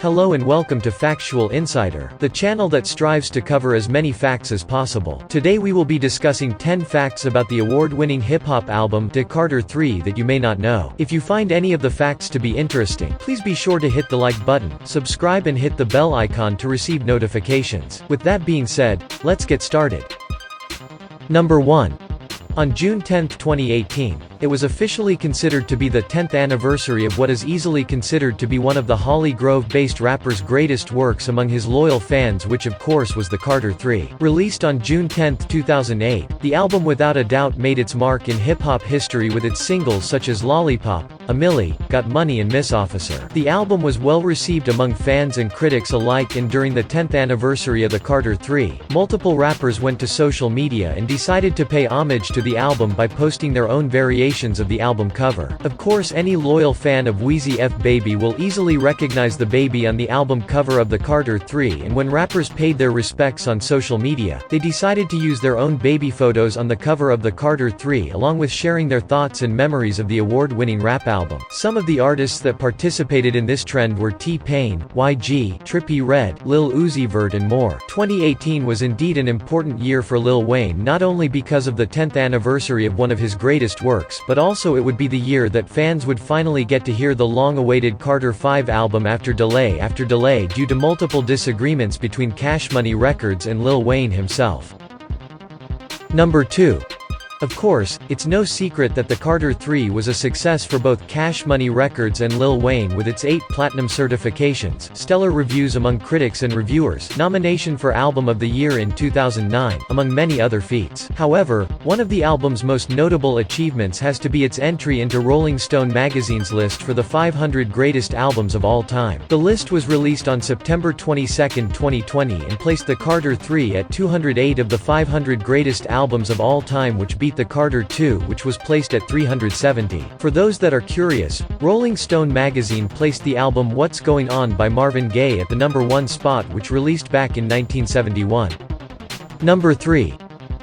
Hello and welcome to Factual Insider, the channel that strives to cover as many facts as possible. Today we will be discussing 10 facts about the award-winning hip-hop album De Carter 3 that you may not know. If you find any of the facts to be interesting, please be sure to hit the like button, subscribe and hit the bell icon to receive notifications. With that being said, let's get started. Number 1. On June 10, 2018, it was officially considered to be the 10th anniversary of what is easily considered to be one of the Holly Grove-based rapper's greatest works among his loyal fans, which of course was the Carter 3. Released on June 10, 2008, the album without a doubt made its mark in hip-hop history with its singles such as Lollipop, A Milli, Got Money and Miss Officer. The album was well received among fans and critics alike, and during the 10th anniversary of the Carter 3, multiple rappers went to social media and decided to pay homage to the album by posting their own variations of the album cover. Of course, any loyal fan of Weezy F Baby will easily recognize the baby on the album cover of the Carter 3, and when rappers paid their respects on social media, they decided to use their own baby photos on the cover of the Carter 3 along with sharing their thoughts and memories of the award-winning rap album. Some of the artists that participated in this trend were T-Pain, YG, Trippie Redd, Lil Uzi Vert and more. 2018 was indeed an important year for Lil Wayne, not only because of the 10th anniversary of one of his greatest works, but also it would be the year that fans would finally get to hear the long-awaited Carter 5 album after delay due to multiple disagreements between Cash Money Records and Lil Wayne himself. Number 2. Of course, it's no secret that the Carter 3 was a success for both Cash Money Records and Lil Wayne, with its 8 platinum certifications, stellar reviews among critics and reviewers, nomination for Album of the Year in 2009, among many other feats. However, one of the album's most notable achievements has to be its entry into Rolling Stone magazine's list for the 500 greatest albums of all time. The list was released on September 22, 2020 and placed the Carter 3 at 208 of the 500 greatest albums of all time, which beat the Carter 2, which was placed at 370. For those that are curious, Rolling Stone magazine placed the album What's Going On by Marvin Gaye at the number 1 spot, which released back in 1971. Number 3.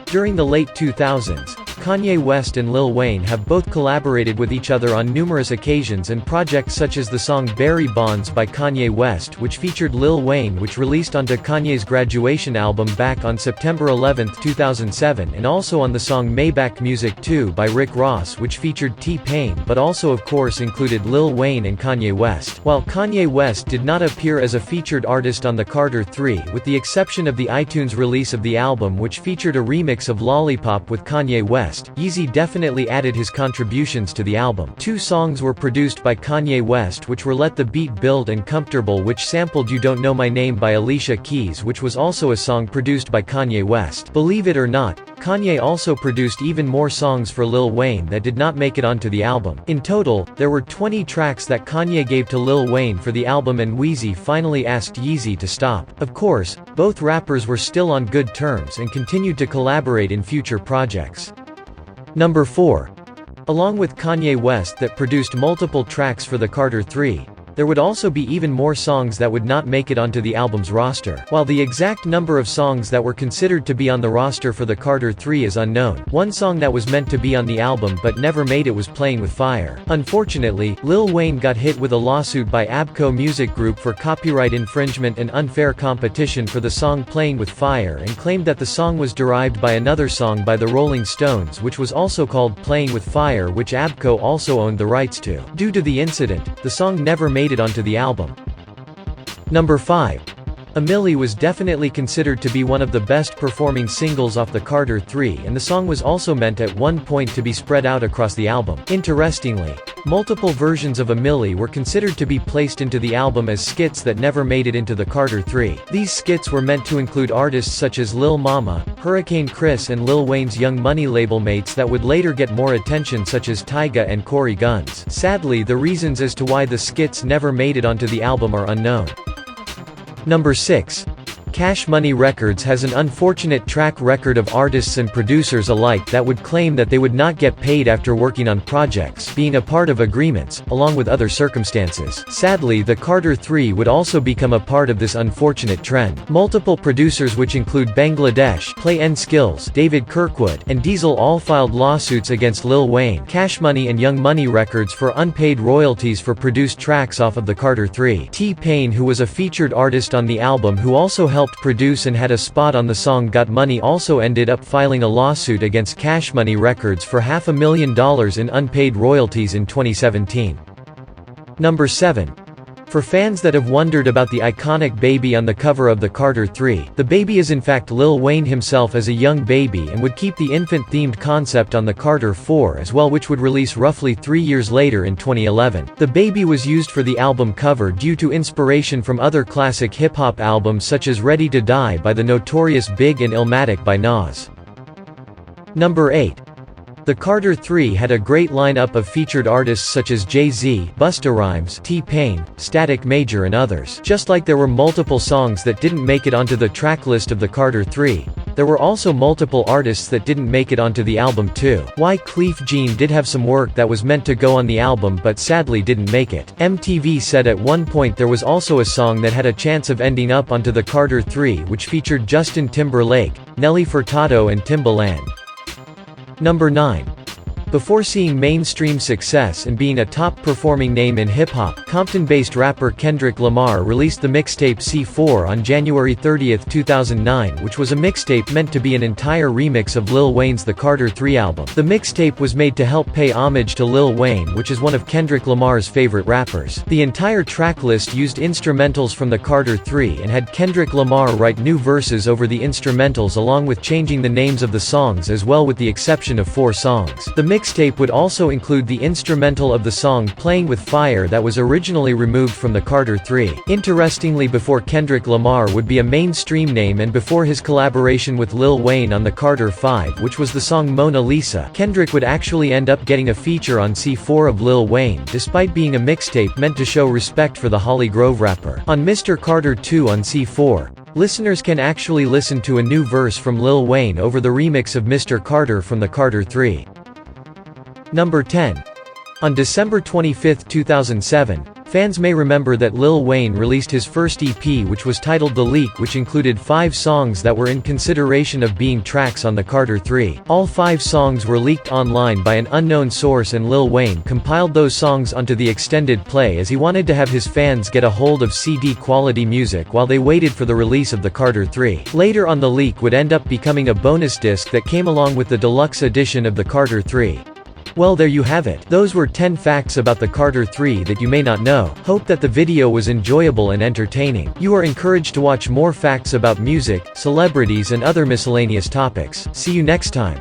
During the late 2000s, Kanye West and Lil Wayne have both collaborated with each other on numerous occasions and projects, such as the song Barry Bonds by Kanye West, which featured Lil Wayne, which released onto Kanye's Graduation album back on September 11, 2007, and also on the song Maybach Music 2 by Rick Ross, which featured T-Pain, but also of course included Lil Wayne and Kanye West. While Kanye West did not appear as a featured artist on the Carter 3, with the exception of the iTunes release of the album, which featured a remix of Lollipop with Kanye West, Yeezy definitely added his contributions to the album. 2 songs were produced by Kanye West, which were Let the Beat Build and Comfortable, which sampled You Don't Know My Name by Alicia Keys, which was also a song produced by Kanye West. Believe it or not, Kanye also produced even more songs for Lil Wayne that did not make it onto the album. In total, there were 20 tracks that Kanye gave to Lil Wayne for the album, and Weezy finally asked Yeezy to stop. Of course, both rappers were still on good terms and continued to collaborate in future projects. Number 4. Along with Kanye West that produced multiple tracks for the Carter 3, there would also be even more songs that would not make it onto the album's roster. While the exact number of songs that were considered to be on the roster for the Carter 3 is unknown, one song that was meant to be on the album but never made it was Playing with Fire. Unfortunately, Lil Wayne got hit with a lawsuit by ABKCO Music Group for copyright infringement and unfair competition for the song Playing with Fire, and claimed that the song was derived by another song by the Rolling Stones, which was also called Playing with Fire, which ABKCO also owned the rights to. Due to the incident, the song never made it onto the album. Number 5. A Milli was definitely considered to be one of the best performing singles off the Carter 3, and the song was also meant at one point to be spread out across the album. Interestingly, multiple versions of A Milli were considered to be placed into the album as skits that never made it into the Carter 3. These skits were meant to include artists such as Lil Mama, Hurricane Chris and Lil Wayne's Young Money label mates that would later get more attention, such as Tyga and Corey Gunz. Sadly, the reasons as to why the skits never made it onto the album are unknown. Number 6. Cash Money Records has an unfortunate track record of artists and producers alike that would claim that they would not get paid after working on projects, being a part of agreements, along with other circumstances. Sadly, the Carter 3 would also become a part of this unfortunate trend. Multiple producers, which include Bangladesh, Play N Skills, David Kirkwood, and Diesel, all filed lawsuits against Lil Wayne, Cash Money and Young Money Records for unpaid royalties for produced tracks off of the Carter 3. T-Pain, who was a featured artist on the album who also helped produce and had a spot on the song Got Money, also ended up filing a lawsuit against Cash Money Records for $500,000 in unpaid royalties in 2017. Number 7. For fans that have wondered about the iconic baby on the cover of the Carter 3, the baby is in fact Lil Wayne himself as a young baby and would keep the infant-themed concept on the Carter 4 as well, which would release roughly 3 years later in 2011. The baby was used for the album cover due to inspiration from other classic hip-hop albums such as Ready to Die by the Notorious Big and Illmatic by Nas. Number 8. The Carter 3 had a great lineup of featured artists such as Jay-Z, Busta Rhymes, T-Pain, Static Major and others. Just like there were multiple songs that didn't make it onto the track list of the Carter 3, there were also multiple artists that didn't make it onto the album too. Wyclef Jean did have some work that was meant to go on the album but sadly didn't make it. MTV said at one point there was also a song that had a chance of ending up onto the Carter 3 which featured Justin Timberlake, Nelly Furtado and Timbaland. Number 9. Before seeing mainstream success and being a top-performing name in hip-hop, Compton-based rapper Kendrick Lamar released the mixtape C4 on January 30, 2009, which was a mixtape meant to be an entire remix of Lil Wayne's The Carter 3 album. The mixtape was made to help pay homage to Lil Wayne, which is one of Kendrick Lamar's favorite rappers. The entire tracklist used instrumentals from The Carter 3 and had Kendrick Lamar write new verses over the instrumentals along with changing the names of the songs as well, with the exception of 4 songs. The mixtape would also include the instrumental of the song Playing with Fire that was originally removed from the Carter 3. Interestingly, before Kendrick Lamar would be a mainstream name and before his collaboration with Lil Wayne on the Carter 5, which was the song Mona Lisa, Kendrick would actually end up getting a feature on C4 of Lil Wayne, despite being a mixtape meant to show respect for the Holly Grove rapper. On Mr. Carter 2 on C4, listeners can actually listen to a new verse from Lil Wayne over the remix of Mr. Carter from the Carter 3. Number 10. On December 25, 2007, fans may remember that Lil Wayne released his first EP which was titled The Leak, which included 5 songs that were in consideration of being tracks on the Carter 3. All 5 songs were leaked online by an unknown source and Lil Wayne compiled those songs onto the extended play as he wanted to have his fans get a hold of CD quality music while they waited for the release of the Carter 3. Later on, The Leak would end up becoming a bonus disc that came along with the deluxe edition of the Carter 3. Well, there you have it. Those were 10 facts about the Carter 3 that you may not know. Hope that the video was enjoyable and entertaining. You are encouraged to watch more facts about music, celebrities and other miscellaneous topics. See you next time.